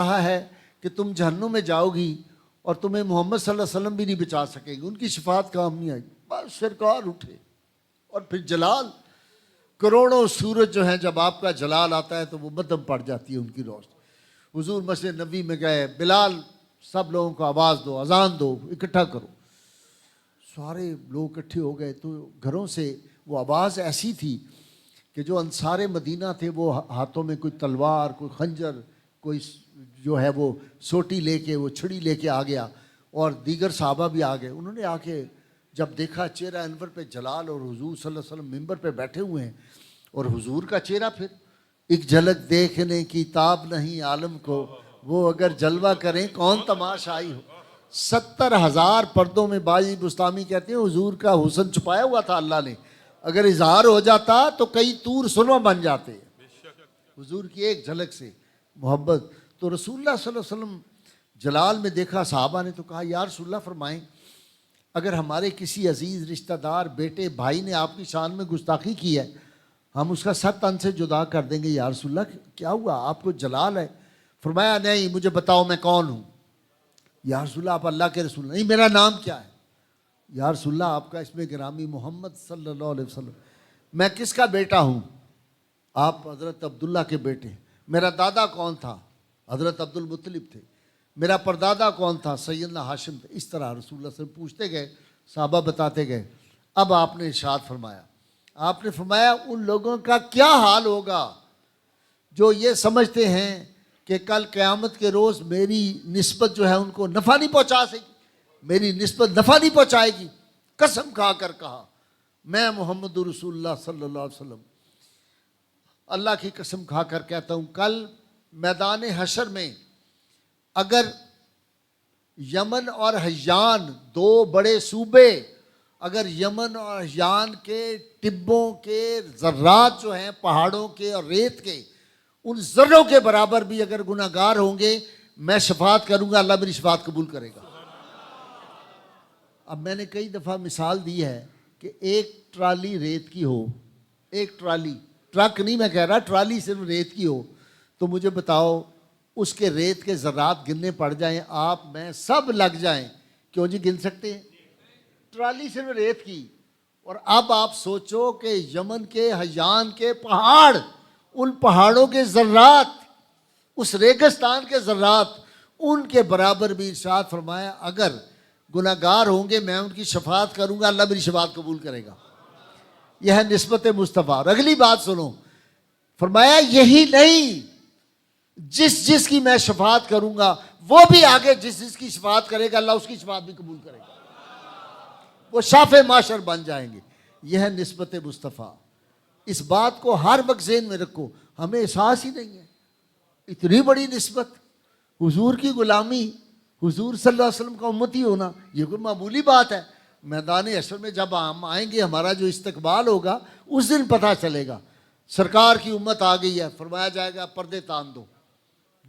कहा है कि तुम जहन्नुम में जाओगी और तुम्हें मोहम्मद सल्लल्लाहु अलैहि वसल्लम भी नहीं बचा सकेगी, उनकी शिफात काम नहीं आएगी। बस सरकार उठे और फिर जलाल, करोड़ों सूरज जो हैं, जब आपका जलाल आता है तो वो मध्यम पड़ जाती है उनकी रोशनी। हुजूर मस्जिद नबी में गए, बिलाल सब लोगों को आवाज़ दो, अजान दो, इकट्ठा करो। सारे लोग इकट्ठे हो गए तो घरों से वो आवाज़ ऐसी थी कि जो अंसारे मदीना थे वो हाथों में कोई तलवार, कोई खंजर, कोई जो है वो सोटी लेके, वो छड़ी लेके आ गया, और दीगर साहबा भी आ गए। उन्होंने आके जब देखा चेहरा अनवर पे जलाल और हुजूर सल्लल्लाहु अलैहि वसल्लम मिंबर पे बैठे हुए हैं, और हुजूर का चेहरा फिर एक झलक देखने की ताब नहीं आलम को, वो अगर जलवा करें कौन तमाशाई हो। 70,000 पर्दों में बाजी बुस्तामी कहते हैं हुजूर का हुस्न छुपाया हुआ था अल्लाह ने, अगर इजहार हो जाता तो कई तूर सुरमा बन जाते हुजूर की एक झलक से मोहब्बत। तो रसूलुल्लाह सल्लल्लाहु अलैहि वसल्लम जलाल में देखा, साहबा ने तो कहा या रसूलुल्लाह फरमाएं, अगर हमारे किसी अजीज़ रिश्तेदार बेटे भाई ने आपकी शान में गुस्ताखी की है, हम उसका सर तन से जुदा कर देंगे। या रसूलुल्लाह क्या हुआ, आपको जलाल है? फरमाया नहीं, मुझे बताओ मैं कौन हूँ। या रसूलुल्लाह आप अल्लाह के रसूल? नहीं, मेरा नाम क्या है? या रसूलुल्लाह आपका इसमें गिरामी मोहम्मद सल्लल्लाहु अलैहि वसल्लम। मैं किसका बेटा हूँ? आप हज़रत अब्दुल्ला के बेटे। मेरा दादा कौन था? हज़रत अब्दुल मुत्तलिब थे। मेरा परदादा कौन था? सैयदना हाशिम थे। इस तरह रसूलुल्लाह से पूछते गए, साहबा बताते गए। अब आपने इरशाद फरमाया, आपने फरमाया उन लोगों का क्या हाल होगा जो ये समझते हैं कि कल क़यामत के रोज़ मेरी निस्बत जो है उनको नफ़ा नहीं पहुँचा सकेगी, मेरी निस्बत नफ़ा नहीं पहुँचाएगी। कसम खा कर कहा, मैं मोहम्मद रसूलुल्लाह सल्लल्लाहु अलैहि वसल्लम अल्लाह की कसम खा कर कहता हूँ, कल मैदान हशर में अगर यमन और हयान दो बड़े सूबे, अगर यमन और हयान के टिब्बों के ज़र्रात जो हैं पहाड़ों के और रेत के, उन ज़र्रों के बराबर भी अगर गुनाहगार होंगे, मैं शफात करूँगा, अल्लाह मेरी शफात कबूल करेगा। अब मैंने कई दफ़ा मिसाल दी है कि एक ट्राली रेत की हो, एक ट्राली, ट्रक नहीं मैं कह रहा, ट्राली सिर्फ रेत की हो, तो मुझे बताओ उसके रेत के ज़रात गिनने पड़ जाएं, आप मैं सब लग जाएं, क्यों जी गिन सकते हैं? ट्राली सिर्फ रेत की। और अब आप सोचो कि यमन के हयान के पहाड़, उन पहाड़ों के ज़र्रात, उस रेगिस्तान के ज़र्रात, उनके बराबर भी इरशाद फरमाया अगर गुनाहगार होंगे मैं उनकी शफात करूँगा, अल्लाह मेरी शफात कबूल करेगा। यह है निस्बत मुस्तफ़ा। और अगली बात सुनो, फरमाया यही नहीं, जिस जिसकी मैं शफात करूँगा वो भी आगे जिस जिसकी शफात करेगा अल्लाह उसकी शफात भी कबूल करेगा, वो शाफ़े माशर बन जाएंगे। यह है निस्बत मुस्तफ़ा। इस बात को हर वक्त ज़हन में रखो, हमें एहसास ही नहीं है इतनी बड़ी निस्बत, हुजूर की गुलामी, हुजूर सल्लल्लाहु अलैहि वसल्लम का उम्मती होना, ये कोई मामूली बात है। मैदान हशर में जब हम आएंगे, हमारा जो इस्तकबाल होगा, उस दिन पता चलेगा सरकार की उम्मत आ गई है। फरमाया जाएगा पर्दे तान दो,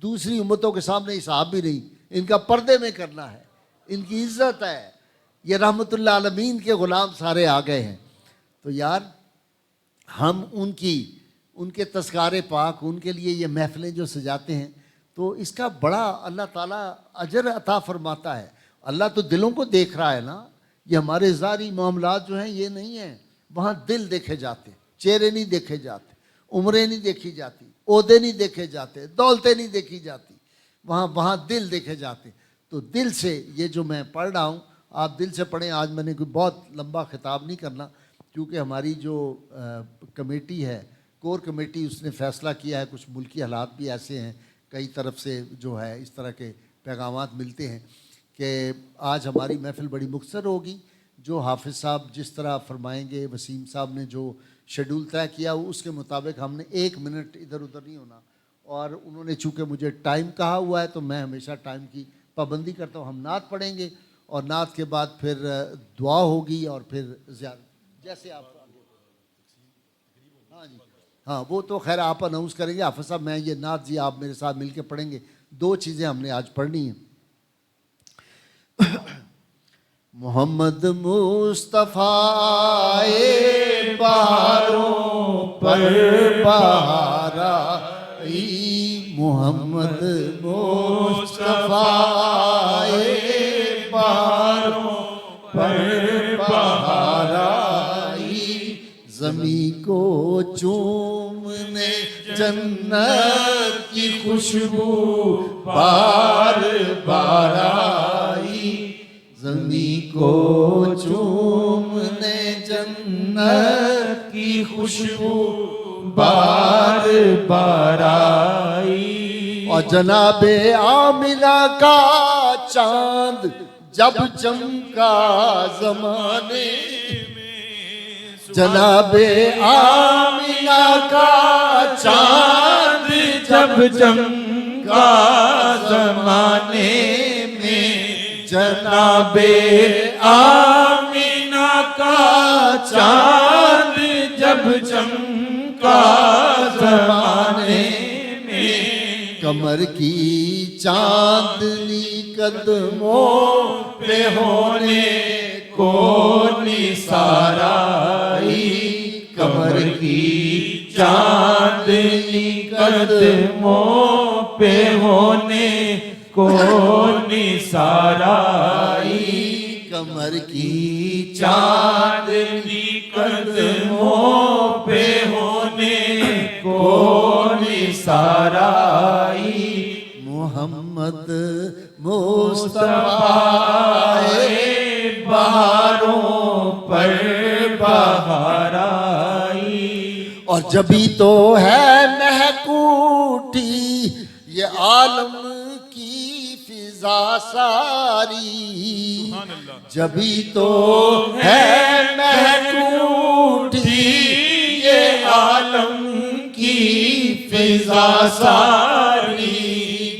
दूसरी उम्मतों के सामने हिसाब भी नहीं, इनका पर्दे में करना है, इनकी इज्जत है, ये रहमतुल्लाह आलमीन के ग़ुलाम सारे आ गए हैं। तो यार हम उनके तज़किरे पाक, उनके लिए ये महफ़िलें जो सजाते हैं, तो इसका बड़ा अल्लाह ताला अजर अता फरमाता है। अल्लाह तो दिलों को देख रहा है ना, ये हमारे ज़ारी मामलात जो हैं ये नहीं है, वहाँ दिल देखे जाते, चेहरे नहीं देखे जाते, उम्रें नहीं देखी जाती, ओहदे नहीं देखे जाते, दौलतें नहीं देखी जाती, वहाँ दिल देखे जाते। तो दिल से ये जो मैं पढ़ रहा हूँ, आप दिल से पढ़ें। आज मैंने कोई बहुत लंबा खिताब नहीं करना, क्योंकि हमारी जो कमेटी है, कोर कमेटी, उसने फ़ैसला किया है, कुछ मुल्की हालात भी ऐसे हैं, कई तरफ से जो है इस तरह के पैगामात मिलते हैं कि आज हमारी महफ़िल बड़ी मुख्तसर होगी। जो हाफिज़ साहब जिस तरह फरमाएंगे, वसीम साहब ने जो शेड्यूल तय किया उसके मुताबिक हमने 1 मिनट इधर उधर नहीं होना, और उन्होंने चूँकि मुझे टाइम कहा हुआ है तो मैं हमेशा टाइम की पाबंदी करता हूँ। हम नात पढ़ेंगे और नात के बाद फिर दुआ होगी और फिर जैसे आप, हाँ जी, हाँ वो तो खैर आप अनाउंस करेंगे। हाफिज़ साहब मैं ये नात जी आप मेरे साथ मिलके पढ़ेंगे। 2 चीज़ें हमने आज पढ़नी हैं। मोहम्मद मुस्तफ़ा बहारों पर बहारा, मोहम्मद मुस्तफा आए बहारों पर बहार आई, ज़मी को चूमने जन्नत की खुशबू बार बार आई, ज़मी को चूमने जन्नत की खुशबू बार बार आई। और जनाबे आमिना का चांद जब चमका ज़माने में, जनाबे आमिना का चांद जब चमका ज़माने में, जनाबे आमिना का चांद जब चमका ज़माने में, कमर की चांदनी कदमों पे होने को निसार आई, कमर की चांदनी कदमों पे होने को निसार आई, कमर की चांदनी कदमों पे होने को निसार आई, मोहम्मद मुस्तफा आए बहारों पर बहार आई। और जभी तो है महकूटी ये आलम की फिजा सारी, जभी तो है महकूटी ये आलम की फिजा सारी,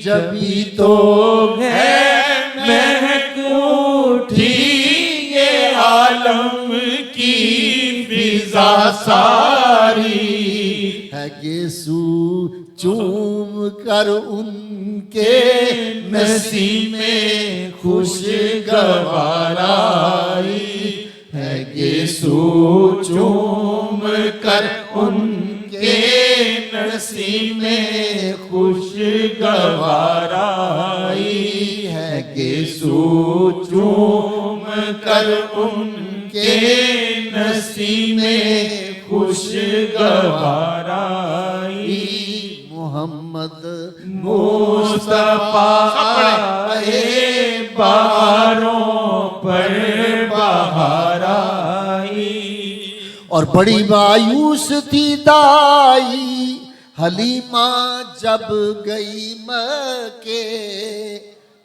जभी तो है महकूटी ये आलम की फिजा सारी, है गेसू चूम कर उनके नसीब में खुशगवार आई, है गेसू चूम कर उनके नसीब में खुशगवार आई, है गेसू चूम कर उनके नसीब में खुशगवार आई, मोहम्मद मुस्तफा आए बहारों पर बहार आई। और बड़ी मायूस थी दाई हलीमा जब गई मक्के,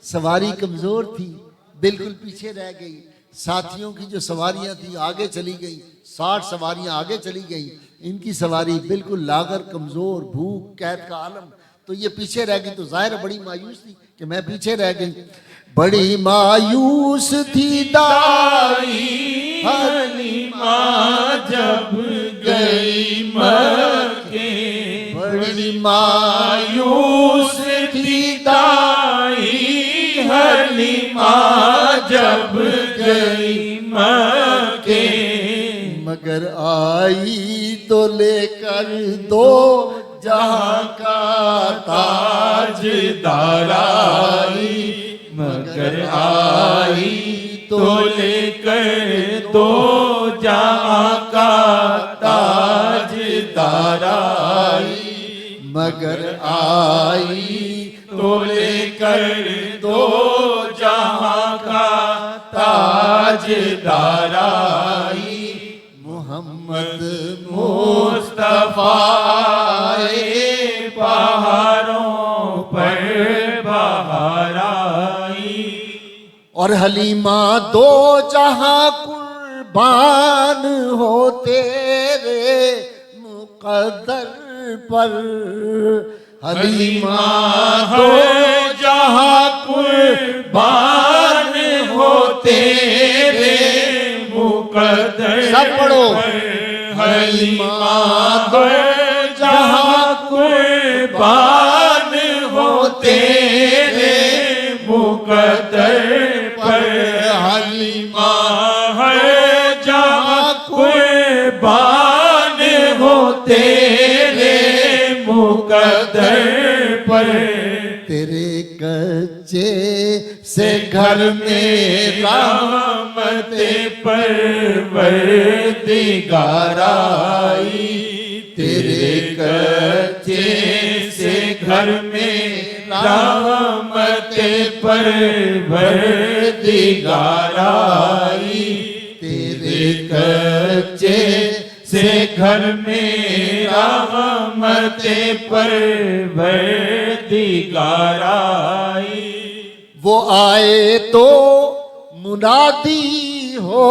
सवारी कमजोर थी, बिल्कुल पीछे रह गई, साथियों की जो सवारियां थी आगे चली गई, 60 सवारियां आगे चली गई, इनकी सवारी बिल्कुल लागर कमजोर, भूख कैद का आलम, तो ये पीछे रह गई, तो जाहिर बड़ी मायूस थी कि मैं पीछे रह गई। बड़ी मायूस थी दाई हलीमा जब गई मक्के, बड़ी मायूस थी दाई हलीमा जब गई मक्के, मगर आई तो लेकर दो जहां का ताजदार आई, मगर आई तो लेकर दो जहां का ताजदार आई, मगर आई तो लेकर दो जहां का ताजदार आई, मोहम्मद मुस्तफा आए बहारों पर बहार आई। और हलीमा दो जहां कुर्बान हो तेरे मुकद्दर पर, हलीमा दो जहां कुर्बान हो तेरे मुकद्दर, सब पढ़ो, हलीमा दो जहां कुर्बान हो तेरे मुकद्दर पर, हलीमा है जहां कुर्बान हो तेरे मुकद्दर पर, पर, तेरे कच्चे से घर में रहमते परवरदिगार आई। तेरे कच्चे से घर में रहमते परवरदिगार आई। तेरे कच्चे से घर में रहमते परवरदिगार आई। वो आए तो मुनादी हो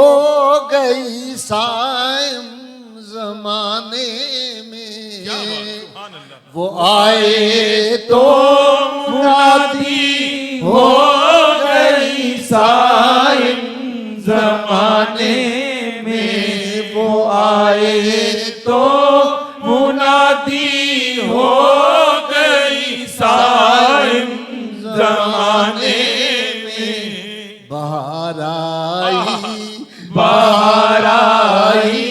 गई साइम जमाने में। वो आए तो मुनादी हो गई साइम जमाने में। वो आए तो मुनादी हो गई साइम जमाने में। बहार आई बहार आई,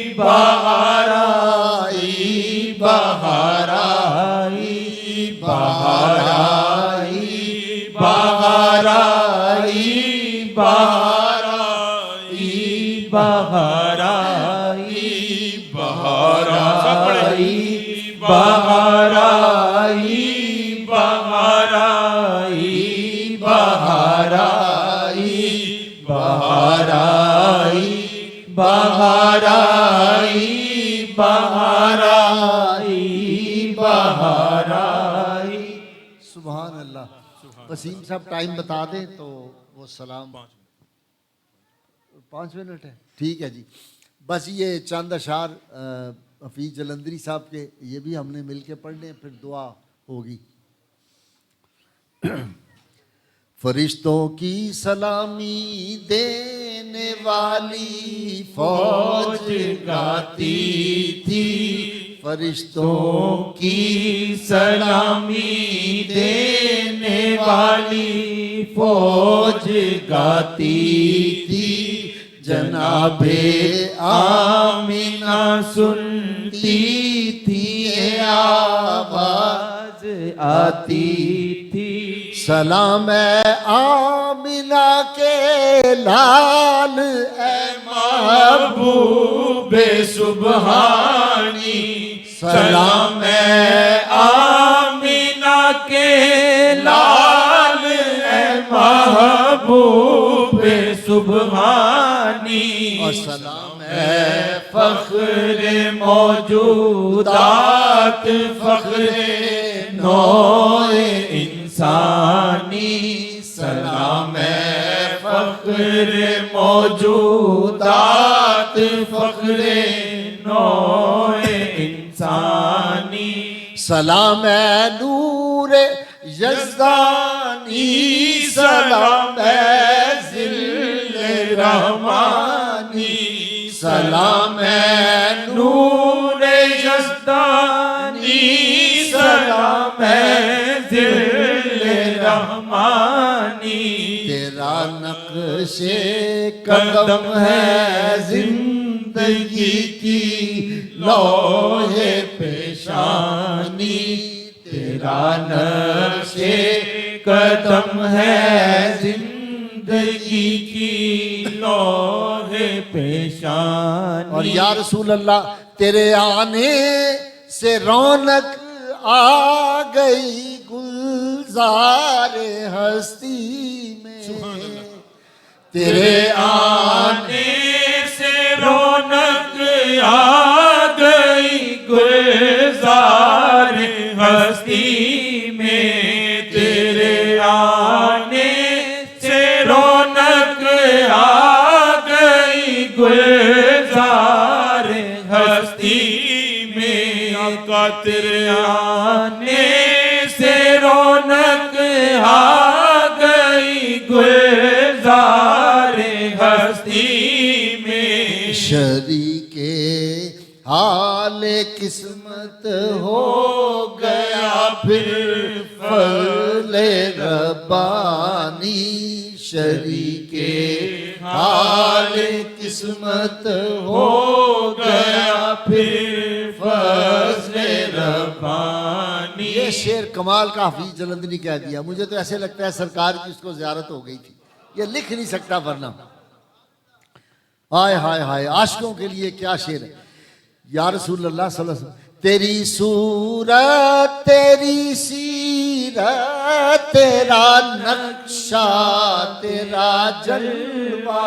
बहार आई, बहार आई, बहार आई, बहार आई, बहार आई, बहार आई, बहार आई, बहार आई, बहार आई, बहार आई, बहार आई, बहार आई, बहार आई, बहार आई। सुभान अल्लाह। वसीम साहब टाइम बता दें तो वो सलाम। 5 मिनट है, ठीक है जी। बस ये चंद अशार हफीज जलंधरी साहब के, ये भी हमने मिलके पढ़ने, फिर दुआ होगी। फरिश्तों की सलामी देने वाली फौज गाती थी। फरिश्तों की सलामी देने वाली फौज गाती थी। जनाबे आमिना सुनती थी, आवाज आती थी। सलाम आमिना के लाल ए महबूबे सुबहानी। सलाम आमिना के लाल ए महबूबे सुबहानी। और सलाम फख्रे मौजूदात, फख्रे नौए इंसानी। सलाम फख्रे मौजूदात, फख्रे नौए इंसानी। सलाम नूर यज़दानी। सलाम ज़िल्ले रहमानी। सलाम नूर यज़दानी। सलाम ज़िल्ले रहमानी। तेरा नक्शे कदम है जिंदगी की लौहे पेशानी। तेरा नक्शे कदम है जिंदगी की लौहे पेशानी। और या रसूल अल्लाह, तेरे आने से रौनक आ गई गुलजार हस्ती में। तेरे आने से रौनक आ गई गुलजार हस्ती में। तेरे आने से रौनक आ गई गुलजार हस्ती में। आका तेरे आने से रौनक आ गई गुलजार हस्ती में। शरीके हाल किस्मत हो गया फिर फले रब्बानी। शरीके हाल किस्मत हो गया फिर फजले रब्बानी। ये शेर कमाल का हफीज जलंधरी कह दिया। मुझे तो ऐसे लगता है सरकार की उसको ज़ियारत हो गई थी, ये लिख नहीं सकता वरना। हाय हाय हाय, आशिकों के लिए क्या शेर है। या रसूल अल्लाह सल्लल्लाहु अलैहि वसल्लम, तेरी सूरत तेरी सीरत तेरा नक्शा तेरा जलवा,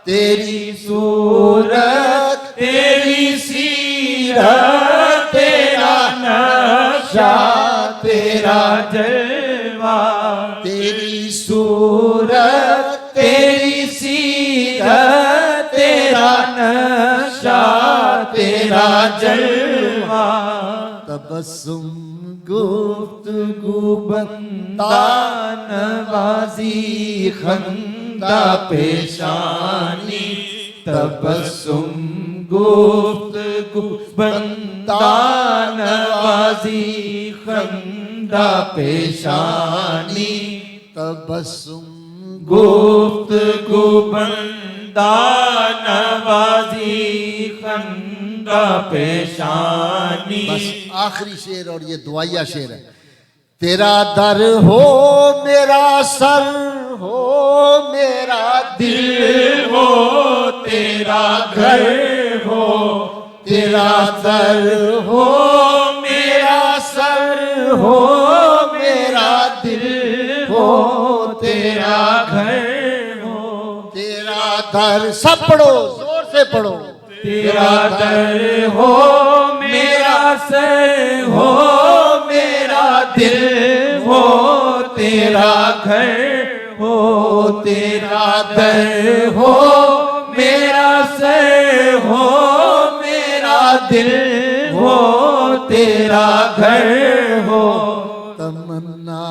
तेरी सूरत तेरी सीरत तेरा नक्शा तेरा जलवा, तेरी सूरत तेरी सीरत तेरा नक्शा तेरा जलवा, तबस्सुम गुफ्तगू बंदा नवाजी खंदा पेशानी, तबस्सुम गुफ्तगू बंदा नवाजी खंदा पेशानी, तबस्सुम गुफ्तगू बंदा नवाजी खंदा पेशानी। बस आखिरी शेर और ये दुआया शेर है। तेरा दर हो मेरा सर हो मेरा दिल हो तेरा घर हो, तेरा दर हो मेरा सर हो मेरा दिल हो तेरा घर हो, तेरा दर। सब पढ़ो, जोर से पढ़ो। तेरा दर हो मेरा सर हो मेरा दिल हो तेरा घर हो, तेरा दर हो मेरा सर हो मेरा दिल हो तेरा घर हो। तमन्ना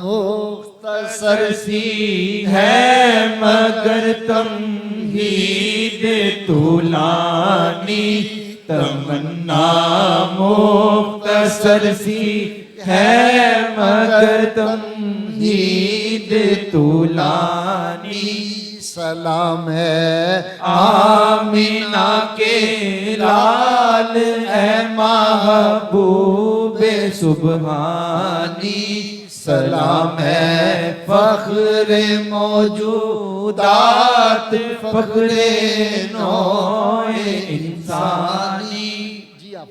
मुख्तसर सी है मगर तमहीद तुलानी, तमन्ना मुख्तसर सी है मगर तमहीद तुलानी। सलाम है आमीना के लाल है महबूबे सुबहानी, सलाम है फख्रे मौजूदात फख्रे नौए इंसानी। जी आप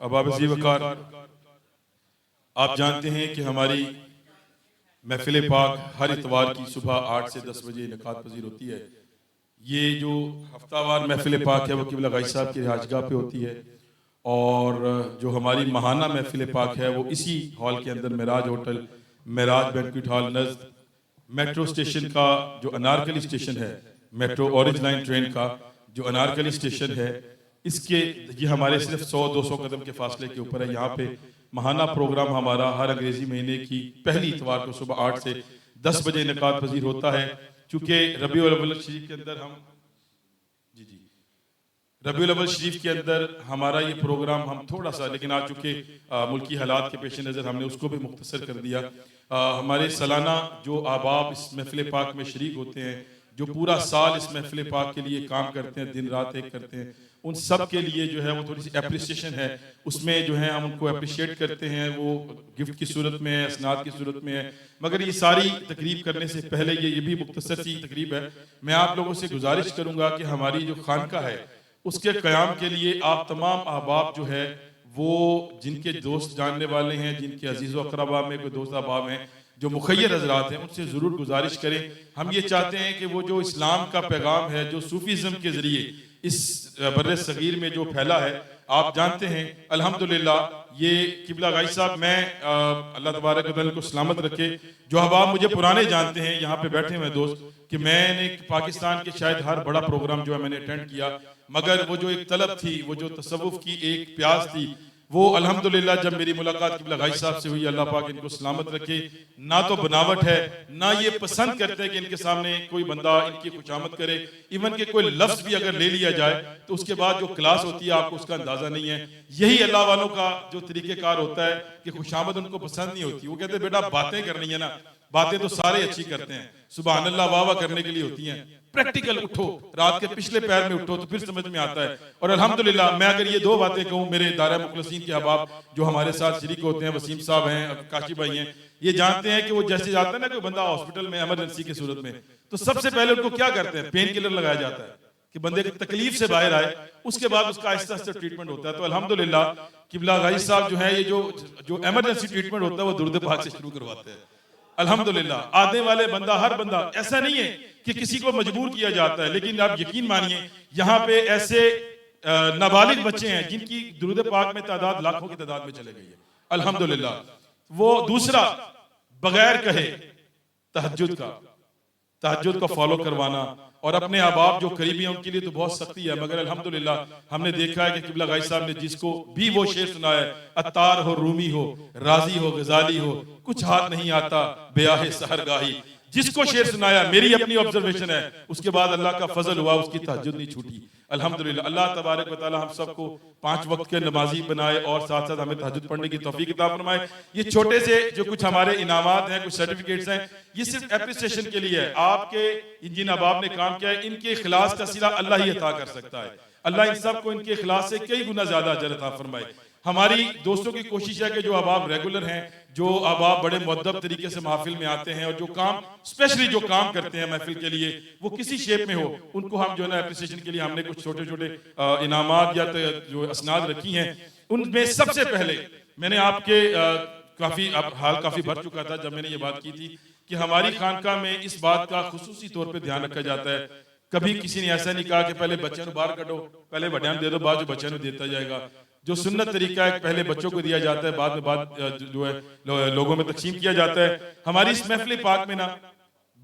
अबाब जी वकार, आप जानते हैं कि हमारी महफिल पाक हर इतवार की सुबह 8 से 10 बजे इनेकाद पजीर होती है। ये जो हफ्तावार महफिल पाक है वो किबला गाई साहब की रिहाजगाह पे होती है, और जो हमारी माहाना महफिल पाक है वो इसी हॉल के अंदर Meraj hotel, Meraj banquet hall नज़द मेट्रो स्टेशन का जो अनारकली स्टेशन है, मेट्रो ऑरेंज लाइन ट्रेन का जो अनारकली स्टेशन है, इसके ये हमारे सिर्फ 100-200 कदम के फासले के ऊपर है। यहाँ पे महाना प्रोग्राम हमारा हर अंग्रेजी महीने की पहली इतवार को सुबह 8 से 10 बजे इनेकाद पजीर होता है। चूँकि रबीउल अव्वल शरीफ के अंदर हम रबीउल अव्वल शरीफ के अंदर हमारा ये प्रोग्राम हम थोड़ा सा, लेकिन आज चूँकि मुल्की हालात के पेश नज़र हमने उसको भी मुख्तसर कर दिया। हमारे सालाना जो आबाब इस महफिल पाक में शरीक होते हैं, जो पूरा साल इस महफिल पाक के लिए काम करते हैं, दिन रात एक करते हैं, उन सब के लिए जो है वो थोड़ी सी एप्रिसिएशन है। उसमें जो है हम उनको अप्रिशिएट करते हैं, वो गिफ्ट की सूरत में है, असनाद की सूरत में है। मगर ये सारी तकरीब करने से पहले ये भी मुख्तसर सी तकरीब है। मैं आप लोगों से गुजारिश करूँगा कि हमारी जो खानका है उसके क़याम के लिए आप तमाम अहबाब जो है वो जिनके दोस्त जानने वाले हैं, जिनके अजीज़ व अक़रबा में कोई दोस्त अहबाब हैं, जो मुखय्यर हज़रात हैं, उनसे ज़रूर गुजारिश करें। हम ये चाहते हैं कि वो जो इस्लाम का पैगाम है, जो सूफीज़म के ज़रिए इस बर्रे सगीर में जो फैला है, आप जानते हैं अल्हम्दुलिल्लाह ये किबला गाई साहब, मैं अल्लाह तबारक व तआला को सलामत रखे, जो अहबाब मुझे पुराने जानते हैं यहाँ पे बैठे हुए दोस्त, कि मैंने पाकिस्तान के शायद हर बड़ा प्रोग्राम जो है मैंने अटेंड किया, मगर वो जो एक तलब थी, वो जो तसव्वुफ की एक प्यास थी, वो अल्हम्दुलिल्लाह जब मेरी मुलाकात किबला गाई साहब से हुई, अल्लाह पाक इनको सलामत रखे। ना तो बनावट है, ना ये पसंद करते हैं कि इनके सामने कोई बंदा इनकी खुशामद करे। इवन के कोई लफ्ज़ भी अगर ले लिया जाए तो उसके बाद जो क्लास होती है आपको उसका अंदाज़ा नहीं है। यही अल्लाह वालों का जो तरीक़ेकार होता है कि खुशामद उनको पसंद नहीं होती। वो कहते हैं बेटा बातें करनी है ना, बातें तो सारे अच्छी करते हैं, सुभान अल्लाह वाह वाह करने के लिए होती हैं, प्रैक्टिकल उठो, रात के पिछले पैर में उठो तो फिर समझ में आता है। और अल्हम्दुलिल्लाह मैं अगर ये दो बातें कहूँ, मेरे दायरा मुखलसीन के अहबाब जो हमारे साथ शरीक होते हैं, वसीम साहब हैं, काशी भाई हैं, ये जानते हैं कि वो जैसे जाता है ना कोई बंदा हॉस्पिटल में इमरजेंसी की सूरत में, तो सबसे पहले उनको क्या करते हैं, पेन किलर लगाया जाता है कि बंदे की तकलीफ से बाहर आए, उसके बाद उसका आहिस्ता आहिस्ता ट्रीटमेंट होता है। तो अल्हम्दुलिल्लाह किबला गाजी साहब जो है, ये जो इमरजेंसी ट्रीटमेंट होता है वो दुरूद पाक से शुरू करवाते हैं। अल्हम्दुलिल्लाह आने वाले बंदा, हर बंदा, ऐसा नहीं है कि किसी को मजबूर किया जाता है, लेकिन आप यकीन मानिए यहाँ पे ऐसे नाबालिग बच्चे हैं जिनकी दुरूद पाक में तादाद लाखों की तादाद में चले गई है अल्हम्दुलिल्लाह। वो दूसरा, बगैर कहे तहज्जुद का फॉलो करवाना, और अपने अहबाब जो करीबी हैं उनके लिए तो बहुत सख्ती है, मगर अल्हम्दुलिल्लाह हमने देखा है कि किबला गाजी साहब ने जिसको भी वो शेर सुनाया है, अत्तार हो, रूमी हो, राजी हो, गजाली हो, कुछ हाथ नहीं आता ब्याह सहरगाही, जिसको शेर सुनाया, मेरी अपनी ऑब्जर्वेशन है, उसके बाद अल्लाह का फजल हुआ, उसकी तहज्जुद नहीं छूटी अल्हम्दुलिल्लाह। अल्लाह तबारक व तआला हम सबको 5 वक्त के नमाजी बनाए और साथ साथ हमें तहज्जुद पढ़ने की तौफीक अता फरमाए। ये छोटे से जो कुछ हमारे इनामात हैं, कुछ सर्टिफिकेट्स हैं, ये सिर्फ एप्रिसिएशन के लिए है। आपके जिन अहबाब ने काम किया है, इनके इखलास का सिला अल्लाह ही अता कर सकता है। अल्लाह इन सबको इनके इखलास से कई गुना ज्यादा अजर अता फरमाए। हमारी दोस्तों की कोशिश है कि जो अहबाब रेगुलर हैं, जो अहबाब बड़े मुअद्दब तरीके से महफिल में आते हैं और जो काम स्पेशली जो काम करते हैं महफिल के लिए, वो किसी शेप में हो, उनको हम जो है ना एप्रिसिएशन के लिए हमने कुछ छोटे छोटे इनामात या जो असनाद रखी हैं। उनमें सबसे पहले मैंने आपके हाल काफी भर चुका था जब मैंने ये बात की थी कि हमारी खानका में इस बात का खुसूसी तौर पर ध्यान रखा जाता है। कभी किसी ने ऐसा नहीं कहा कि पहले बच्चों को बाहर कटो, पहले बड़ियां दे दो, बाद जो बच्चों को देता जाएगा। जो सुन्नत तरीका है, पहले बच्चों को दिया जाता है, बाद जो है लोगों में तकसीम किया जाता है। हमारी इस महफिल पाक में ना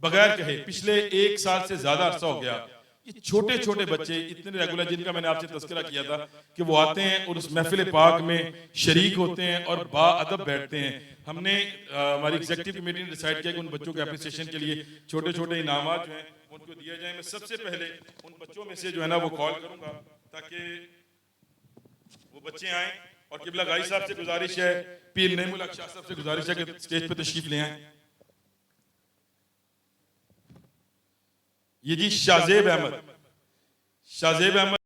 बगैर कहे पिछले 1 साल से ज्यादा अरसा हो गया, ये छोटे छोटे बच्चे इतने रेगुलर, जिनका मैंने आपसे तस्करा किया था कि वो आते हैं और उस महफिल पाक में शरीक होते हैं और बाअदब बैठते हैं। हमने हमारी एग्जीक्यूटिव कमेटी ने डिसाइड किया कि उन बच्चों के एप्रिसिएशन के लिए छोटे छोटे इनामात जो हैं उनको दिए जाए। मैं सबसे पहले उन बच्चों में से जो है ना वो कॉल करूंगा ताकि वो बच्चे आए, और किबला गाजी साहब से गुजारिश है, पीर नेमुल हक शाह साहब से गुजारिश है कि स्टेज पे तशरीफ ले आए। ये जी शाहजेब अहमद